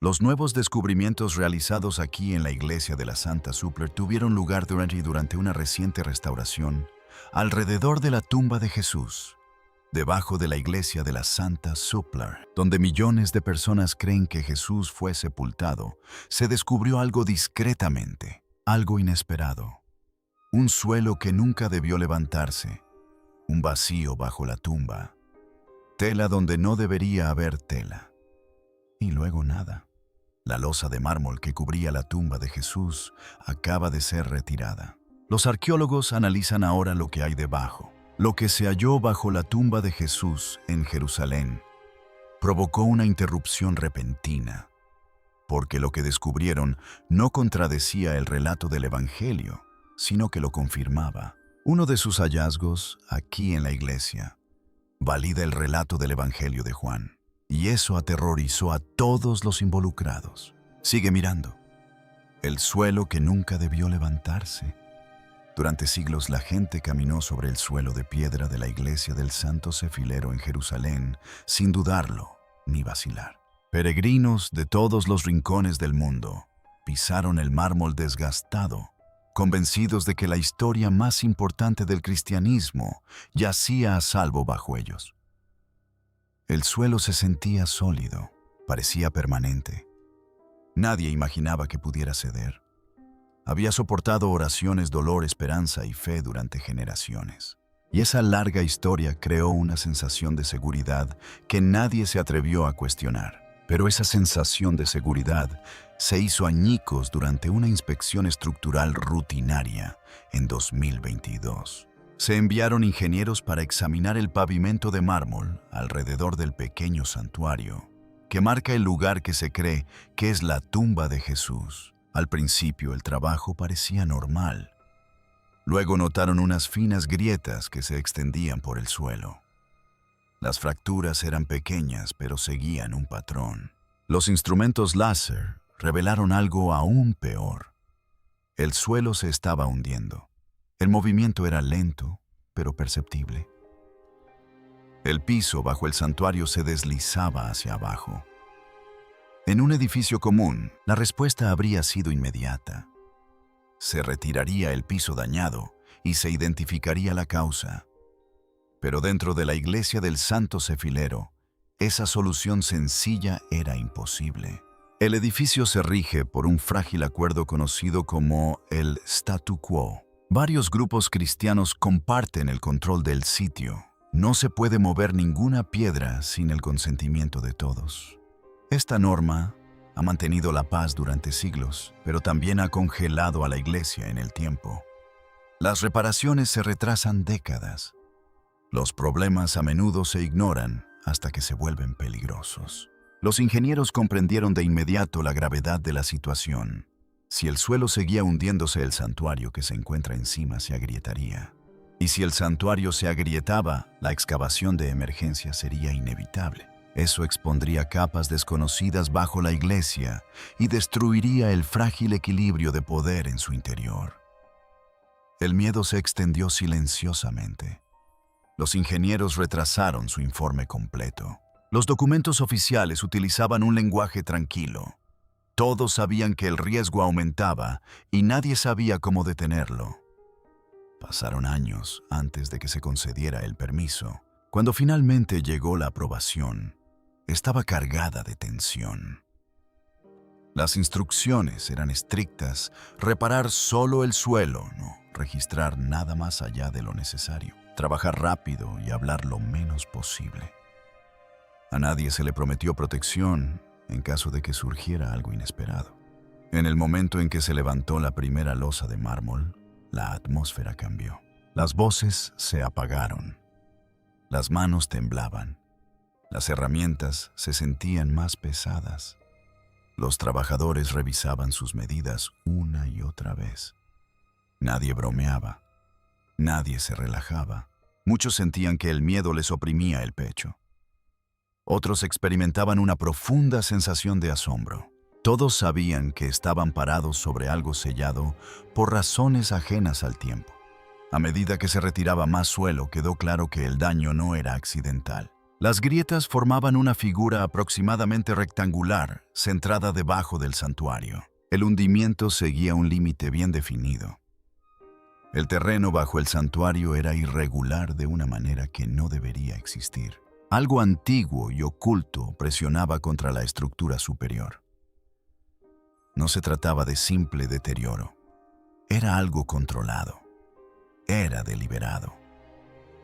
Los nuevos descubrimientos realizados aquí en la iglesia de la Santa Supler tuvieron lugar durante una reciente restauración alrededor de la tumba de Jesús, debajo de la iglesia de la Santa Supler, donde millones de personas creen que Jesús fue sepultado. Se descubrió algo discretamente, algo inesperado. Un suelo que nunca debió levantarse, un vacío bajo la tumba, tela donde no debería haber tela. Y luego nada. La losa de mármol que cubría la tumba de Jesús acaba de ser retirada. Los arqueólogos analizan ahora lo que hay debajo. Lo que se halló bajo la tumba de Jesús en Jerusalén provocó una interrupción repentina, porque lo que descubrieron no contradecía el relato del Evangelio, sino que lo confirmaba. Uno de sus hallazgos, aquí en la iglesia, valida el relato del Evangelio de Juan, y eso aterrorizó a todos los involucrados. Sigue mirando. El suelo que nunca debió levantarse. Durante siglos la gente caminó sobre el suelo de piedra de la iglesia del Santo Cefilero en Jerusalén, sin dudarlo ni vacilar. Peregrinos de todos los rincones del mundo pisaron el mármol desgastado, convencidos de que la historia más importante del cristianismo yacía a salvo bajo ellos. El suelo se sentía sólido, parecía permanente. Nadie imaginaba que pudiera ceder. Había soportado oraciones, dolor, esperanza y fe durante generaciones. Y esa larga historia creó una sensación de seguridad que nadie se atrevió a cuestionar. Pero esa sensación de seguridad se hizo añicos durante una inspección estructural rutinaria en 2022. Se enviaron ingenieros para examinar el pavimento de mármol alrededor del pequeño santuario, que marca el lugar que se cree que es la tumba de Jesús. Al principio el trabajo parecía normal. Luego notaron unas finas grietas que se extendían por el suelo. Las fracturas eran pequeñas, pero seguían un patrón. Los instrumentos láser revelaron algo aún peor. El suelo se estaba hundiendo. El movimiento era lento, pero perceptible. El piso bajo el santuario se deslizaba hacia abajo. En un edificio común, la respuesta habría sido inmediata. Se retiraría el piso dañado y se identificaría la causa. Pero dentro de la iglesia del Santo Cefilero, esa solución sencilla era imposible. El edificio se rige por un frágil acuerdo conocido como el statu quo. Varios grupos cristianos comparten el control del sitio. No se puede mover ninguna piedra sin el consentimiento de todos. Esta norma ha mantenido la paz durante siglos, pero también ha congelado a la iglesia en el tiempo. Las reparaciones se retrasan décadas. Los problemas a menudo se ignoran hasta que se vuelven peligrosos. Los ingenieros comprendieron de inmediato la gravedad de la situación. Si el suelo seguía hundiéndose, el santuario que se encuentra encima se agrietaría. Y si el santuario se agrietaba, la excavación de emergencia sería inevitable. Eso expondría capas desconocidas bajo la iglesia y destruiría el frágil equilibrio de poder en su interior. El miedo se extendió silenciosamente. Los ingenieros retrasaron su informe completo. Los documentos oficiales utilizaban un lenguaje tranquilo. Todos sabían que el riesgo aumentaba y nadie sabía cómo detenerlo. Pasaron años antes de que se concediera el permiso. Cuando finalmente llegó la aprobación, estaba cargada de tensión. Las instrucciones eran estrictas: reparar solo el suelo, no registrar nada más allá de lo necesario, trabajar rápido y hablar lo menos posible. A nadie se le prometió protección en caso de que surgiera algo inesperado. En el momento en que se levantó la primera losa de mármol, la atmósfera cambió. Las voces se apagaron. Las manos temblaban. Las herramientas se sentían más pesadas. Los trabajadores revisaban sus medidas una y otra vez. Nadie bromeaba. Nadie se relajaba. Muchos sentían que el miedo les oprimía el pecho. Otros experimentaban una profunda sensación de asombro. Todos sabían que estaban parados sobre algo sellado por razones ajenas al tiempo. A medida que se retiraba más suelo, quedó claro que el daño no era accidental. Las grietas formaban una figura aproximadamente rectangular, centrada debajo del santuario. El hundimiento seguía un límite bien definido. El terreno bajo el santuario era irregular de una manera que no debería existir. Algo antiguo y oculto presionaba contra la estructura superior. No se trataba de simple deterioro. Era algo controlado. Era deliberado.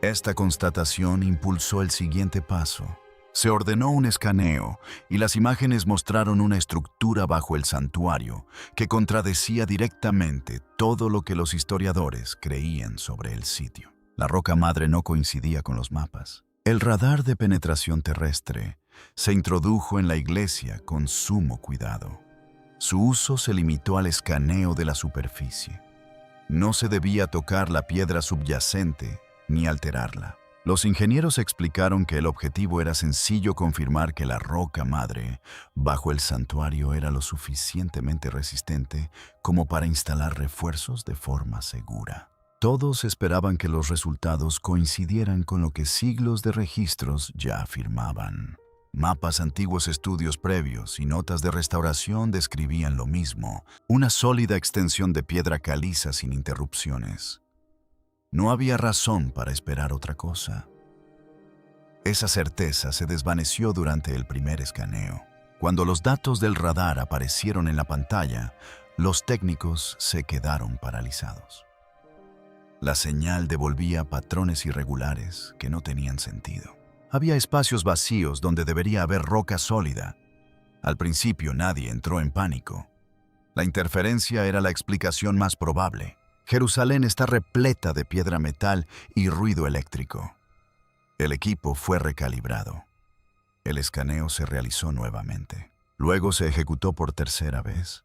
Esta constatación impulsó el siguiente paso. Se ordenó un escaneo y las imágenes mostraron una estructura bajo el santuario que contradecía directamente todo lo que los historiadores creían sobre el sitio. La roca madre no coincidía con los mapas. El radar de penetración terrestre se introdujo en la iglesia con sumo cuidado. Su uso se limitó al escaneo de la superficie. No se debía tocar la piedra subyacente ni alterarla. Los ingenieros explicaron que el objetivo era sencillo: confirmar que la roca madre bajo el santuario era lo suficientemente resistente como para instalar refuerzos de forma segura. Todos esperaban que los resultados coincidieran con lo que siglos de registros ya afirmaban. Mapas, antiguos estudios previos y notas de restauración describían lo mismo: una sólida extensión de piedra caliza sin interrupciones. No había razón para esperar otra cosa. Esa certeza se desvaneció durante el primer escaneo. Cuando los datos del radar aparecieron en la pantalla, los técnicos se quedaron paralizados. La señal devolvía patrones irregulares que no tenían sentido. Había espacios vacíos donde debería haber roca sólida. Al principio nadie entró en pánico. La interferencia era la explicación más probable. Jerusalén está repleta de piedra metal y ruido eléctrico. El equipo fue recalibrado. El escaneo se realizó nuevamente. Luego se ejecutó por tercera vez,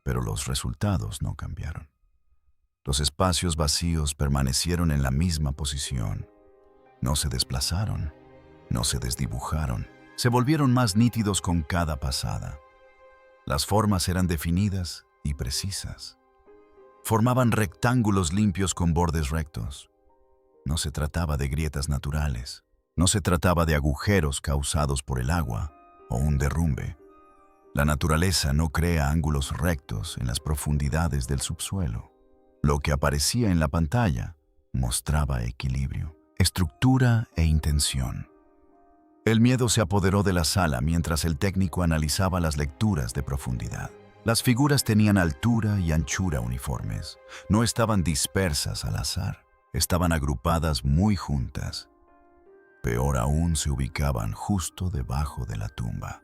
pero los resultados no cambiaron. Los espacios vacíos permanecieron en la misma posición. No se desplazaron, no se desdibujaron. Se volvieron más nítidos con cada pasada. Las formas eran definidas y precisas. Formaban rectángulos limpios con bordes rectos. No se trataba de grietas naturales. No se trataba de agujeros causados por el agua o un derrumbe. La naturaleza no crea ángulos rectos en las profundidades del subsuelo. Lo que aparecía en la pantalla mostraba equilibrio, estructura e intención. El miedo se apoderó de la sala mientras el técnico analizaba las lecturas de profundidad. Las figuras tenían altura y anchura uniformes. No estaban dispersas al azar. Estaban agrupadas muy juntas. Peor aún, se ubicaban justo debajo de la tumba.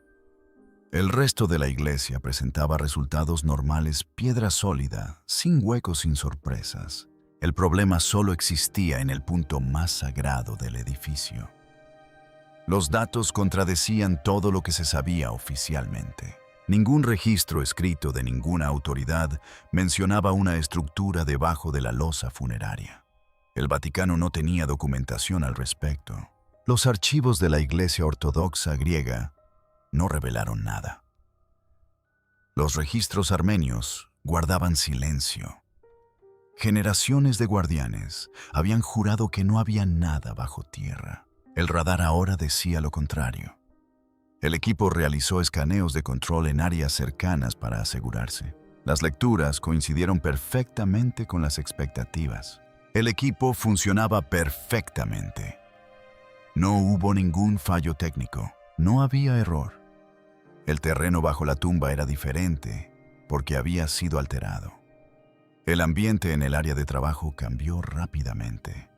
El resto de la iglesia presentaba resultados normales: piedra sólida, sin huecos, sin sorpresas. El problema solo existía en el punto más sagrado del edificio. Los datos contradecían todo lo que se sabía oficialmente. Ningún registro escrito de ninguna autoridad mencionaba una estructura debajo de la losa funeraria. El Vaticano no tenía documentación al respecto. Los archivos de la Iglesia Ortodoxa griega no revelaron nada. Los registros armenios guardaban silencio. Generaciones de guardianes habían jurado que no había nada bajo tierra. El radar ahora decía lo contrario. El equipo realizó escaneos de control en áreas cercanas para asegurarse. Las lecturas coincidieron perfectamente con las expectativas. El equipo funcionaba perfectamente. No hubo ningún fallo técnico. No había error. El terreno bajo la tumba era diferente porque había sido alterado. El ambiente en el área de trabajo cambió rápidamente.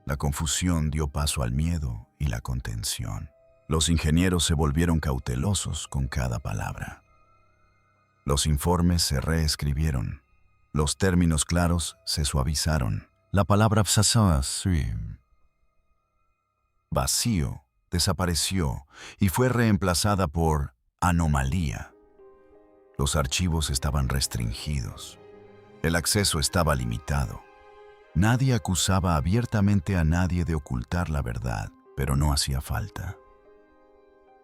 La confusión dio paso al miedo y la contención. Los ingenieros se volvieron cautelosos con cada palabra. Los informes se reescribieron. Los términos claros se suavizaron. La palabra vacío desapareció y fue reemplazada por anomalía. Los archivos estaban restringidos. El acceso estaba limitado. Nadie acusaba abiertamente a nadie de ocultar la verdad, pero no hacía falta.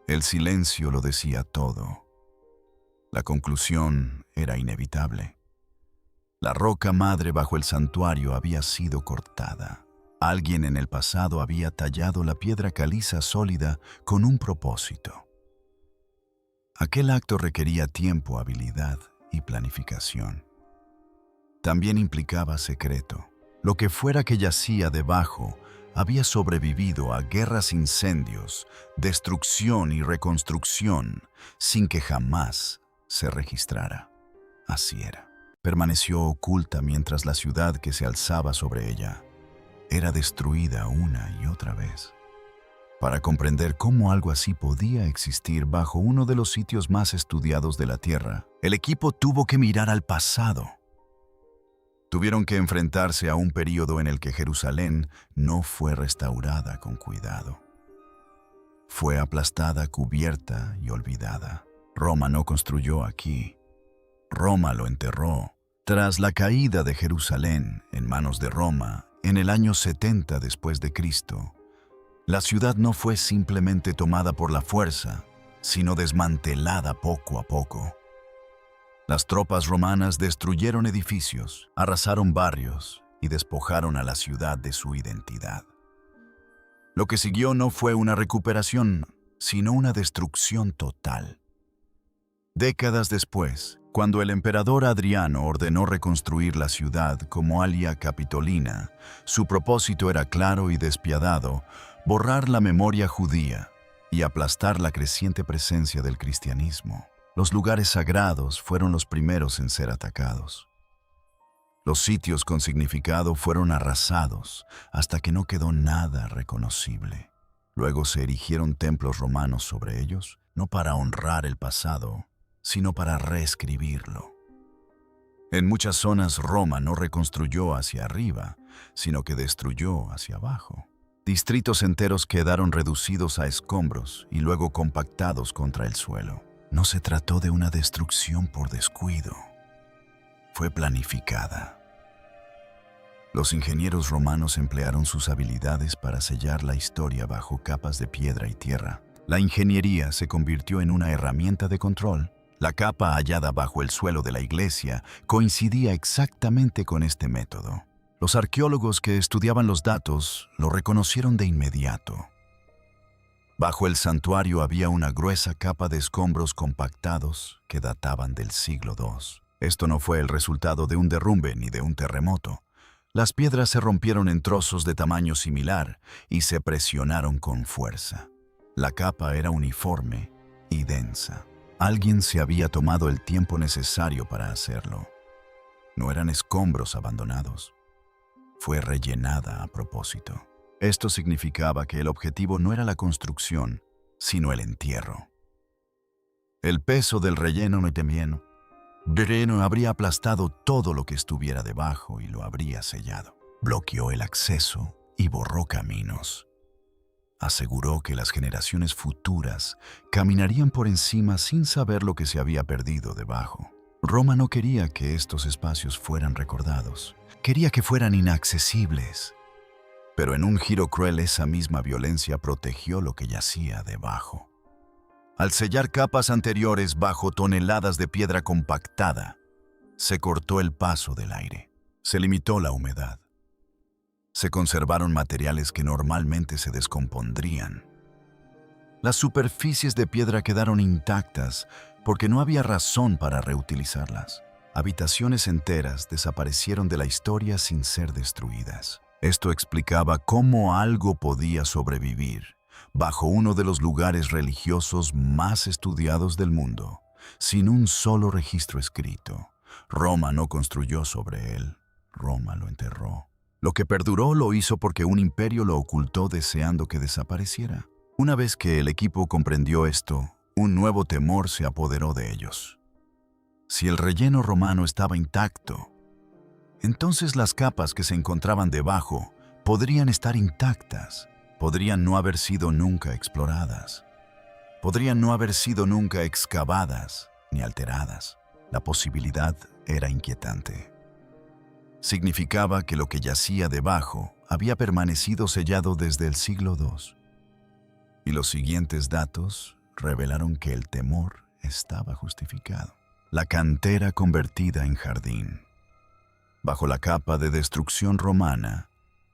El silencio lo decía todo. La conclusión era inevitable. La roca madre bajo el santuario había sido cortada. Alguien en el pasado había tallado la piedra caliza sólida con un propósito. Aquel acto requería tiempo, habilidad y planificación. También implicaba secreto. Lo que fuera que yacía debajo había sobrevivido a guerras, incendios, destrucción y reconstrucción sin que jamás se registrara. Así era. Permaneció oculta mientras la ciudad que se alzaba sobre ella era destruida una y otra vez. Para comprender cómo algo así podía existir bajo uno de los sitios más estudiados de la Tierra, el equipo tuvo que mirar al pasado. Tuvieron que enfrentarse a un período en el que Jerusalén no fue restaurada con cuidado. Fue aplastada, cubierta y olvidada. Roma no construyó aquí. Roma lo enterró. Tras la caída de Jerusalén en manos de Roma, en el año 70 después de Cristo, la ciudad no fue simplemente tomada por la fuerza, sino desmantelada poco a poco. Las tropas romanas destruyeron edificios, arrasaron barrios y despojaron a la ciudad de su identidad. Lo que siguió no fue una recuperación, sino una destrucción total. Décadas después, cuando el emperador Adriano ordenó reconstruir la ciudad como Alia Capitolina, su propósito era claro y despiadado: borrar la memoria judía y aplastar la creciente presencia del cristianismo. Los lugares sagrados fueron los primeros en ser atacados. Los sitios con significado fueron arrasados hasta que no quedó nada reconocible. Luego se erigieron templos romanos sobre ellos, no para honrar el pasado, sino para reescribirlo. En muchas zonas Roma no reconstruyó hacia arriba, sino que destruyó hacia abajo. Distritos enteros quedaron reducidos a escombros y luego compactados contra el suelo. No se trató de una destrucción por descuido. Fue planificada. Los ingenieros romanos emplearon sus habilidades para sellar la historia bajo capas de piedra y tierra. La ingeniería se convirtió en una herramienta de control. La capa hallada bajo el suelo de la iglesia coincidía exactamente con este método. Los arqueólogos que estudiaban los datos lo reconocieron de inmediato. Bajo el santuario había una gruesa capa de escombros compactados que databan del siglo II. Esto no fue el resultado de un derrumbe ni de un terremoto. Las piedras se rompieron en trozos de tamaño similar y se presionaron con fuerza. La capa era uniforme y densa. Alguien se había tomado el tiempo necesario para hacerlo. No eran escombros abandonados. Fue rellenada a propósito. Esto significaba que el objetivo no era la construcción, sino el entierro. El peso del relleno habría aplastado todo lo que estuviera debajo y lo habría sellado. Bloqueó el acceso y borró caminos. Aseguró que las generaciones futuras caminarían por encima sin saber lo que se había perdido debajo. Roma no quería que estos espacios fueran recordados. Quería que fueran inaccesibles. Pero en un giro cruel, esa misma violencia protegió lo que yacía debajo. Al sellar capas anteriores bajo toneladas de piedra compactada, se cortó el paso del aire. Se limitó la humedad. Se conservaron materiales que normalmente se descompondrían. Las superficies de piedra quedaron intactas porque no había razón para reutilizarlas. Habitaciones enteras desaparecieron de la historia sin ser destruidas. Esto explicaba cómo algo podía sobrevivir bajo uno de los lugares religiosos más estudiados del mundo, sin un solo registro escrito. Roma no construyó sobre él, Roma lo enterró. Lo que perduró lo hizo porque un imperio lo ocultó deseando que desapareciera. Una vez que el equipo comprendió esto, un nuevo temor se apoderó de ellos. Si el relleno romano estaba intacto, entonces las capas que se encontraban debajo podrían estar intactas, podrían no haber sido nunca exploradas, podrían no haber sido nunca excavadas ni alteradas. La posibilidad era inquietante. Significaba que lo que yacía debajo había permanecido sellado desde el siglo II. Y los siguientes datos revelaron que el temor estaba justificado. La cantera convertida en jardín. Bajo la capa de destrucción romana,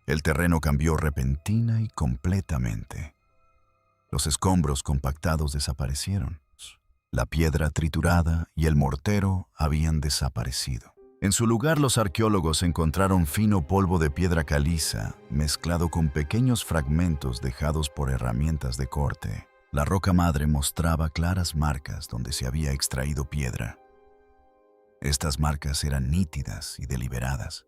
El terreno cambió repentina y completamente. Los escombros compactados desaparecieron. La piedra triturada y el mortero habían desaparecido. En su lugar, los arqueólogos encontraron fino polvo de piedra caliza mezclado con pequeños fragmentos dejados por herramientas de corte. La roca madre mostraba claras marcas donde se había extraído piedra. Estas marcas eran nítidas y deliberadas.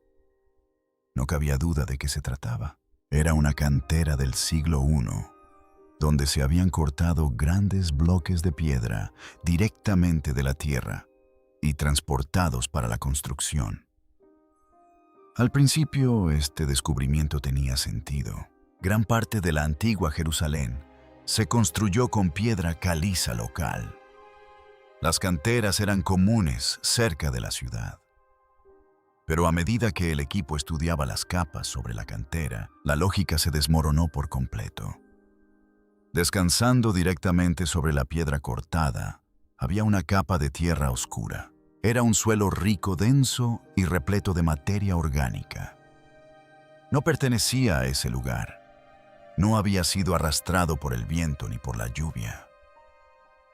No cabía duda de qué se trataba. Era una cantera del siglo I, donde se habían cortado grandes bloques de piedra directamente de la tierra y transportados para la construcción. Al principio, este descubrimiento tenía sentido. Gran parte de la antigua Jerusalén se construyó con piedra caliza local. Las canteras eran comunes cerca de la ciudad. Pero a medida que el equipo estudiaba las capas sobre la cantera, la lógica se desmoronó por completo. Descansando directamente sobre la piedra cortada, había una capa de tierra oscura. Era un suelo rico, denso y repleto de materia orgánica. No pertenecía a ese lugar. No había sido arrastrado por el viento ni por la lluvia.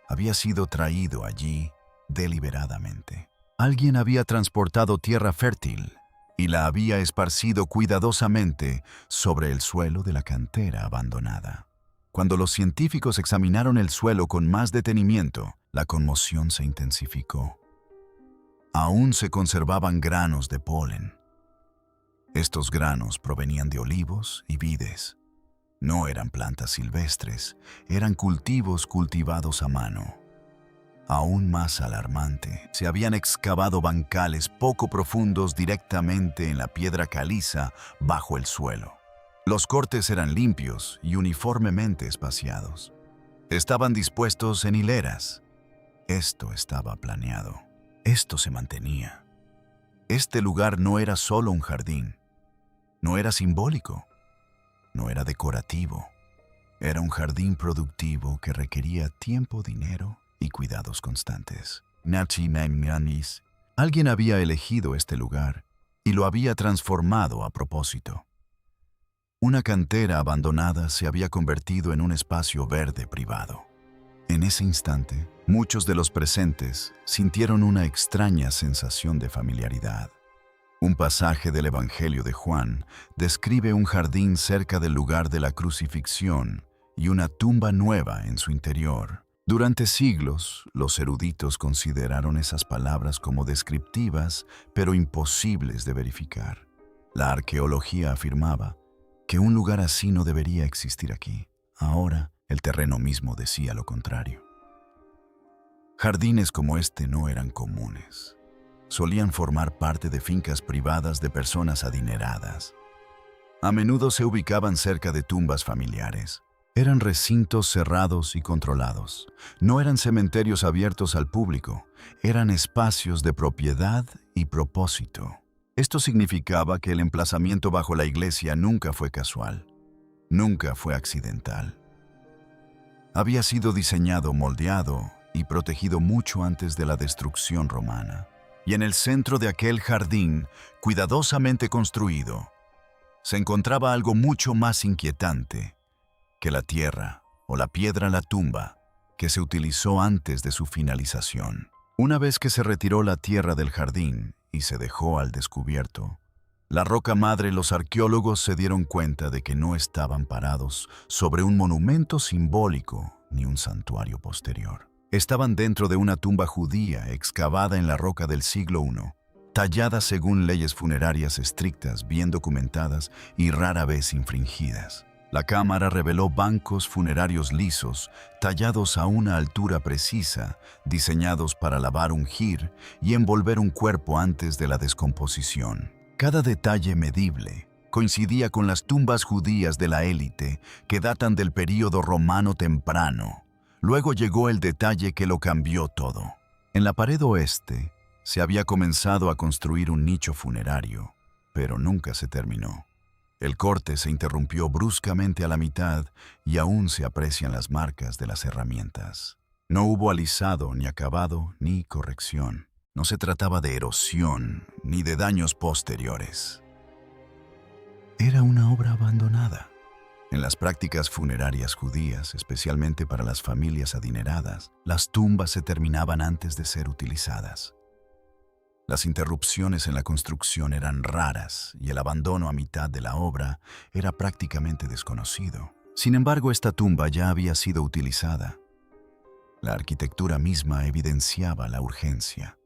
Había sido traído allí deliberadamente. Alguien había transportado tierra fértil y la había esparcido cuidadosamente sobre el suelo de la cantera abandonada. Cuando los científicos examinaron el suelo con más detenimiento, la conmoción se intensificó. Aún se conservaban granos de polen. Estos granos provenían de olivos y vides. No eran plantas silvestres, eran cultivos cultivados a mano. Aún más alarmante, se habían excavado bancales poco profundos directamente en la piedra caliza bajo el suelo. Los cortes eran limpios y uniformemente espaciados. Estaban dispuestos en hileras. Esto estaba planeado. Esto se mantenía. Este lugar no era solo un jardín. No era simbólico. No era decorativo. Era un jardín productivo que requería tiempo, dinero y cuidados constantes. Alguien había elegido este lugar y lo había transformado a propósito. Una cantera abandonada se había convertido en un espacio verde privado. En ese instante, muchos de los presentes sintieron una extraña sensación de familiaridad. Un pasaje del Evangelio de Juan describe un jardín cerca del lugar de la crucifixión y una tumba nueva en su interior. Durante siglos, los eruditos consideraron esas palabras como descriptivas, pero imposibles de verificar. La arqueología afirmaba que un lugar así no debería existir aquí. Ahora, el terreno mismo decía lo contrario. Jardines como este no eran comunes. Solían formar parte de fincas privadas de personas adineradas. A menudo se ubicaban cerca de tumbas familiares. Eran recintos cerrados y controlados. No eran cementerios abiertos al público. Eran espacios de propiedad y propósito. Esto significaba que el emplazamiento bajo la iglesia nunca fue casual. Nunca fue accidental. Había sido diseñado, moldeado y protegido mucho antes de la destrucción romana. Y en el centro de aquel jardín, cuidadosamente construido, se encontraba algo mucho más inquietante que la tierra o la piedra, la tumba, que se utilizó antes de su finalización. Una vez que se retiró la tierra del jardín y se dejó al descubierto, la roca madre, los arqueólogos se dieron cuenta de que no estaban parados sobre un monumento simbólico ni un santuario posterior. Estaban dentro de una tumba judía excavada en la roca del siglo I, tallada según leyes funerarias estrictas, bien documentadas y rara vez infringidas. La cámara reveló bancos funerarios lisos, tallados a una altura precisa, diseñados para lavar, ungir y envolver un cuerpo antes de la descomposición. Cada detalle medible coincidía con las tumbas judías de la élite que datan del período romano temprano. Luego llegó el detalle que lo cambió todo. En la pared oeste se había comenzado a construir un nicho funerario, pero nunca se terminó. El corte se interrumpió bruscamente a la mitad y aún se aprecian las marcas de las herramientas. No hubo alisado, ni acabado, ni corrección. No se trataba de erosión ni de daños posteriores. Era una obra abandonada. En las prácticas funerarias judías, especialmente para las familias adineradas, las tumbas se terminaban antes de ser utilizadas. Las interrupciones en la construcción eran raras y el abandono a mitad de la obra era prácticamente desconocido. Sin embargo, esta tumba ya había sido utilizada. La arquitectura misma evidenciaba la urgencia.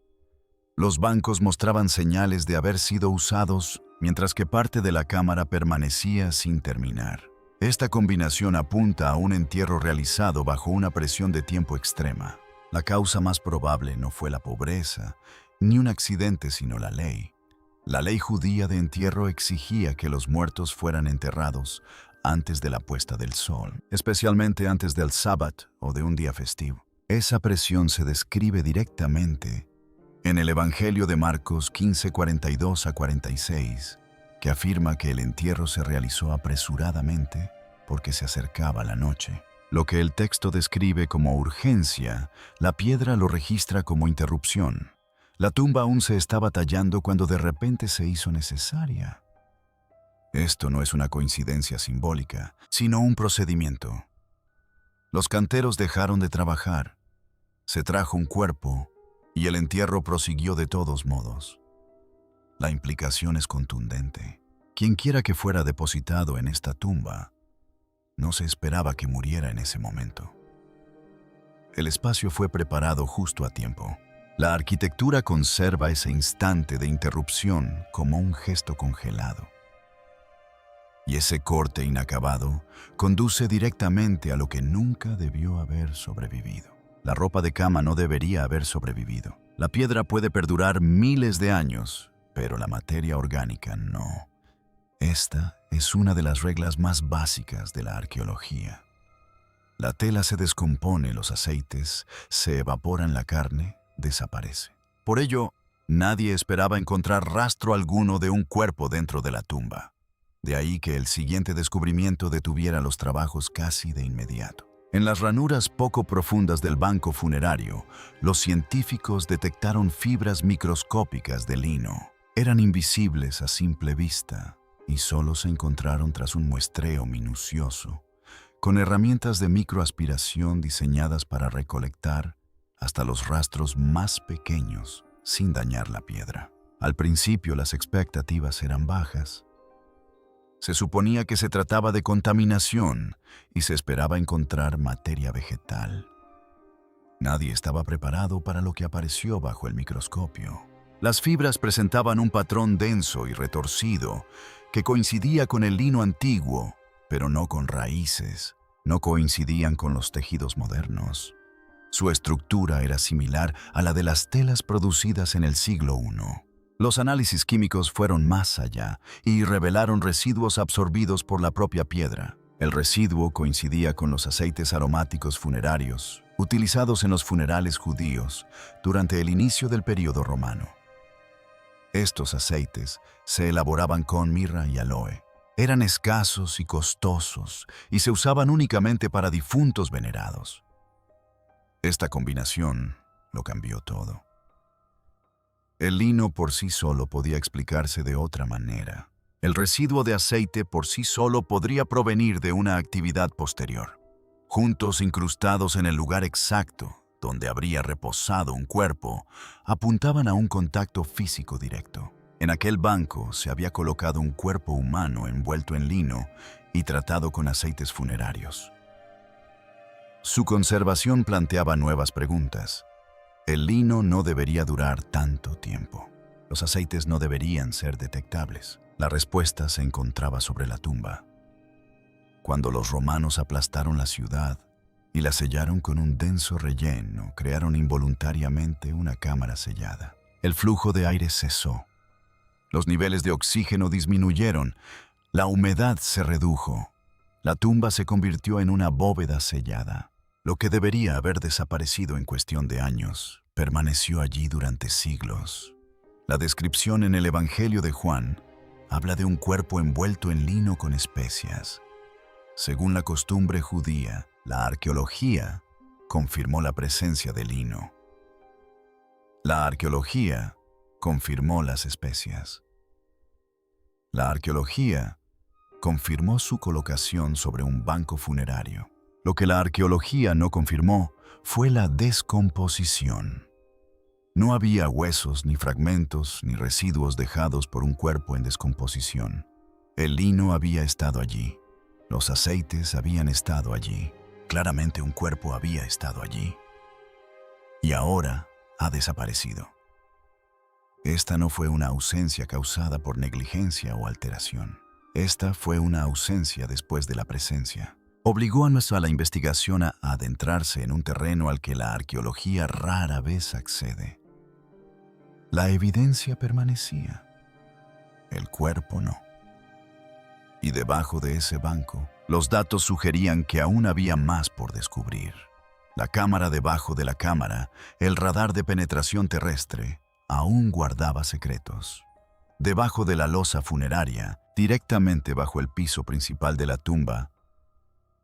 Los bancos mostraban señales de haber sido usados, mientras que parte de la cámara permanecía sin terminar. Esta combinación apunta a un entierro realizado bajo una presión de tiempo extrema. La causa más probable no fue la pobreza, ni un accidente, sino la ley. La ley judía de entierro exigía que los muertos fueran enterrados antes de la puesta del sol, especialmente antes del sábado o de un día festivo. Esa presión se describe directamente en el Evangelio de Marcos 15:42-46, que afirma que el entierro se realizó apresuradamente porque se acercaba la noche. Lo que el texto describe como urgencia, la piedra lo registra como interrupción. La tumba aún se estaba tallando cuando de repente se hizo necesaria. Esto no es una coincidencia simbólica, sino un procedimiento. Los canteros dejaron de trabajar, se trajo un cuerpo y el entierro prosiguió de todos modos. La implicación es contundente. Quienquiera que fuera depositado en esta tumba, no se esperaba que muriera en ese momento. El espacio fue preparado justo a tiempo. La arquitectura conserva ese instante de interrupción como un gesto congelado. Y ese corte inacabado conduce directamente a lo que nunca debió haber sobrevivido. La ropa de cama no debería haber sobrevivido. La piedra puede perdurar miles de años, pero la materia orgánica no. Esta es una de las reglas más básicas de la arqueología. La tela se descompone, los aceites se evaporan, la carne desaparece. Por ello, nadie esperaba encontrar rastro alguno de un cuerpo dentro de la tumba. De ahí que el siguiente descubrimiento detuviera los trabajos casi de inmediato. En las ranuras poco profundas del banco funerario, los científicos detectaron fibras microscópicas de lino. Eran invisibles a simple vista y solo se encontraron tras un muestreo minucioso, con herramientas de microaspiración diseñadas para recolectar hasta los rastros más pequeños sin dañar la piedra. Al principio las expectativas eran bajas. Se suponía que se trataba de contaminación y se esperaba encontrar materia vegetal. Nadie estaba preparado para lo que apareció bajo el microscopio. Las fibras presentaban un patrón denso y retorcido que coincidía con el lino antiguo, pero no con raíces. No coincidían con los tejidos modernos. Su estructura era similar a la de las telas producidas en el siglo I. Los análisis químicos fueron más allá y revelaron residuos absorbidos por la propia piedra. El residuo coincidía con los aceites aromáticos funerarios, utilizados en los funerales judíos durante el inicio del período romano. Estos aceites se elaboraban con mirra y aloe. Eran escasos y costosos y se usaban únicamente para difuntos venerados. Esta combinación lo cambió todo. El lino por sí solo podía explicarse de otra manera. El residuo de aceite por sí solo podría provenir de una actividad posterior. Juntos, incrustados en el lugar exacto donde habría reposado un cuerpo, apuntaban a un contacto físico directo. En aquel banco se había colocado un cuerpo humano envuelto en lino y tratado con aceites funerarios. Su conservación planteaba nuevas preguntas. El lino no debería durar tanto tiempo. Los aceites no deberían ser detectables. La respuesta se encontraba sobre la tumba. Cuando los romanos aplastaron la ciudad y la sellaron con un denso relleno, crearon involuntariamente una cámara sellada. El flujo de aire cesó. Los niveles de oxígeno disminuyeron. La humedad se redujo. La tumba se convirtió en una bóveda sellada. Lo que debería haber desaparecido en cuestión de años, permaneció allí durante siglos. La descripción en el Evangelio de Juan habla de un cuerpo envuelto en lino con especias. Según la costumbre judía, la arqueología confirmó la presencia de lino. La arqueología confirmó las especias. La arqueología confirmó su colocación sobre un banco funerario. Lo que la arqueología no confirmó fue la descomposición. No había huesos, ni fragmentos, ni residuos dejados por un cuerpo en descomposición. El lino había estado allí. Los aceites habían estado allí. Claramente un cuerpo había estado allí. Y ahora ha desaparecido. Esta no fue una ausencia causada por negligencia o alteración. Esta fue una ausencia después de la presencia. Obligó a la investigación a adentrarse en un terreno al que la arqueología rara vez accede. La evidencia permanecía. El cuerpo no. Y debajo de ese banco, los datos sugerían que aún había más por descubrir. La cámara debajo de la cámara, el radar de penetración terrestre, aún guardaba secretos. Debajo de la losa funeraria, directamente bajo el piso principal de la tumba,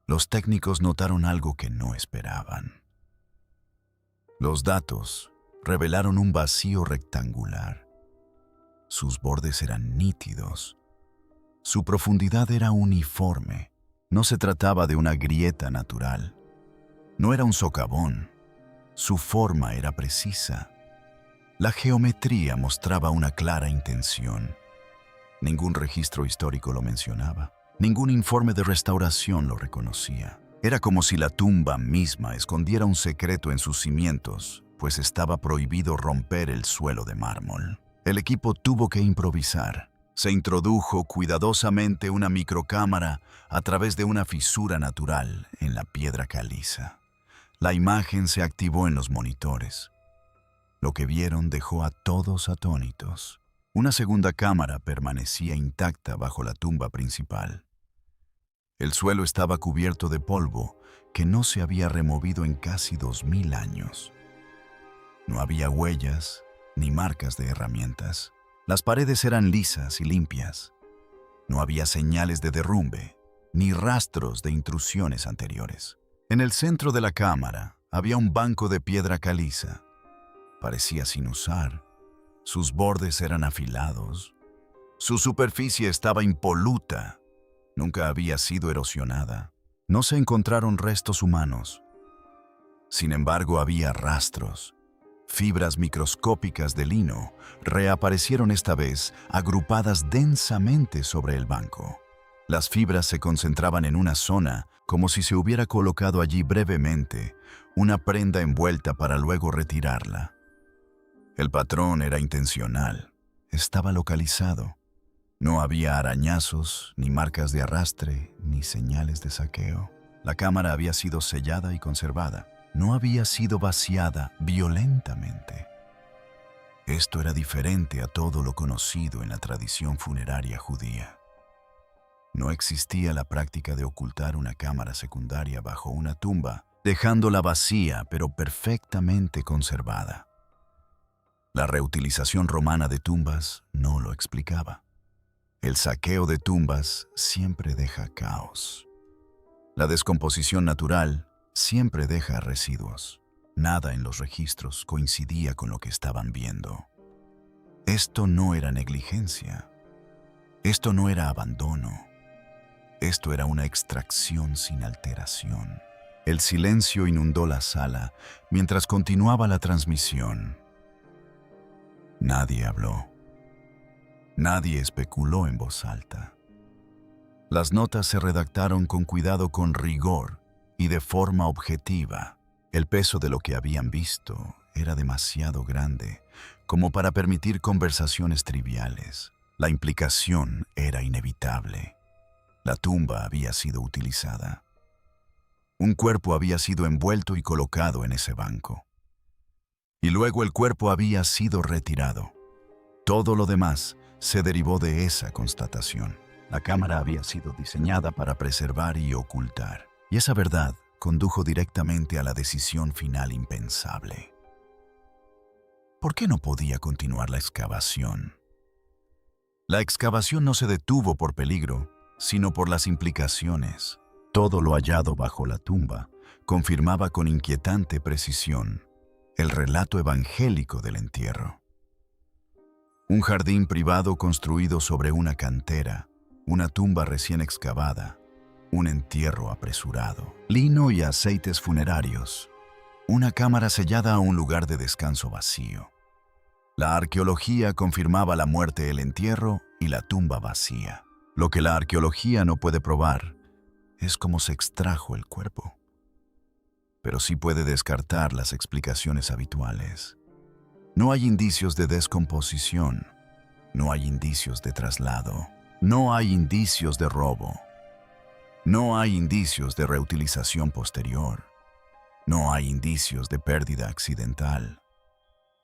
los técnicos notaron algo que no esperaban. Los datos revelaron un vacío rectangular. Sus bordes eran nítidos. Su profundidad era uniforme. No se trataba de una grieta natural. No era un socavón. Su forma era precisa. La geometría mostraba una clara intención. Ningún registro histórico lo mencionaba. Ningún informe de restauración lo reconocía. Era como si la tumba misma escondiera un secreto en sus cimientos, pues estaba prohibido romper el suelo de mármol. El equipo tuvo que improvisar. Se introdujo cuidadosamente una microcámara a través de una fisura natural en la piedra caliza. La imagen se activó en los monitores. Lo que vieron dejó a todos atónitos. Una segunda cámara permanecía intacta bajo la tumba principal. El suelo estaba cubierto de polvo que no se había removido en casi 2000 años. No había huellas ni marcas de herramientas. Las paredes eran lisas y limpias. No había señales de derrumbe ni rastros de intrusiones anteriores. En el centro de la cámara había un banco de piedra caliza. Parecía sin usar. Sus bordes eran afilados. Su superficie estaba impoluta. Nunca había sido erosionada. No se encontraron restos humanos. Sin embargo, había rastros. Fibras microscópicas de lino reaparecieron esta vez agrupadas densamente sobre el banco. Las fibras se concentraban en una zona como si se hubiera colocado allí brevemente una prenda envuelta para luego retirarla. El patrón era intencional. Estaba localizado. No había arañazos, ni marcas de arrastre, ni señales de saqueo. La cámara había sido sellada y conservada. No había sido vaciada violentamente. Esto era diferente a todo lo conocido en la tradición funeraria judía. No existía la práctica de ocultar una cámara secundaria bajo una tumba, dejándola vacía pero perfectamente conservada. La reutilización romana de tumbas no lo explicaba. El saqueo de tumbas siempre deja caos. La descomposición natural siempre deja residuos. Nada en los registros coincidía con lo que estaban viendo. Esto no era negligencia. Esto no era abandono. Esto era una extracción sin alteración. El silencio inundó la sala mientras continuaba la transmisión. Nadie habló. Nadie especuló en voz alta. Las notas se redactaron con cuidado, con rigor y de forma objetiva. El peso de lo que habían visto era demasiado grande como para permitir conversaciones triviales. La implicación era inevitable. La tumba había sido utilizada. Un cuerpo había sido envuelto y colocado en ese banco. Y luego el cuerpo había sido retirado. Todo lo demás se derivó de esa constatación. La cámara había sido diseñada para preservar y ocultar. Y esa verdad condujo directamente a la decisión final impensable. ¿Por qué no podía continuar la excavación? La excavación no se detuvo por peligro, sino por las implicaciones. Todo lo hallado bajo la tumba confirmaba con inquietante precisión el relato evangélico del entierro. Un jardín privado construido sobre una cantera, una tumba recién excavada, un entierro apresurado, lino y aceites funerarios, una cámara sellada a un lugar de descanso vacío. La arqueología confirmaba la muerte, el entierro y la tumba vacía. Lo que la arqueología no puede probar es cómo se extrajo el cuerpo, pero sí puede descartar las explicaciones habituales. No hay indicios de descomposición, no hay indicios de traslado, no hay indicios de robo, no hay indicios de reutilización posterior, no hay indicios de pérdida accidental,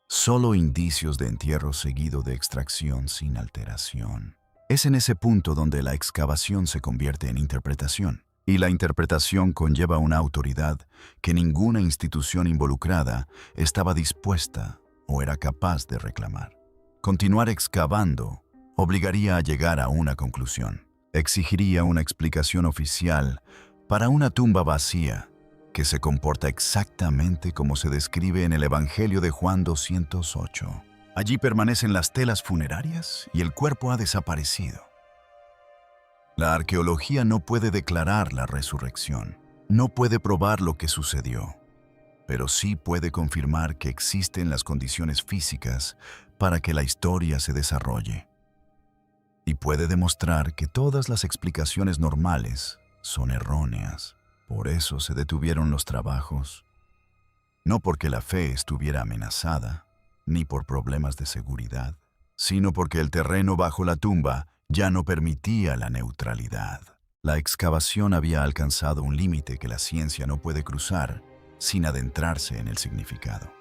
solo indicios de entierro seguido de extracción sin alteración. Es en ese punto donde la excavación se convierte en interpretación, y la interpretación conlleva una autoridad que ninguna institución involucrada estaba dispuesta o era capaz de reclamar. Continuar excavando obligaría a llegar a una conclusión. Exigiría una explicación oficial para una tumba vacía que se comporta exactamente como se describe en el Evangelio de Juan 208. Allí permanecen las telas funerarias y el cuerpo ha desaparecido. La arqueología no puede declarar la resurrección, no puede probar lo que sucedió, pero sí puede confirmar que existen las condiciones físicas para que la historia se desarrolle. Y puede demostrar que todas las explicaciones normales son erróneas. Por eso se detuvieron los trabajos, no porque la fe estuviera amenazada, ni por problemas de seguridad, sino porque el terreno bajo la tumba ya no permitía la neutralidad. La excavación había alcanzado un límite que la ciencia no puede cruzar sin adentrarse en el significado.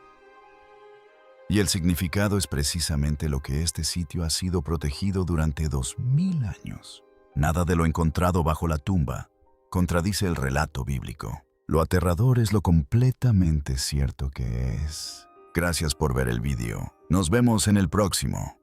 Y el significado es precisamente lo que este sitio ha sido protegido durante 2000 años. Nada de lo encontrado bajo la tumba contradice el relato bíblico. Lo aterrador es lo completamente cierto que es. Gracias por ver el video. Nos vemos en el próximo.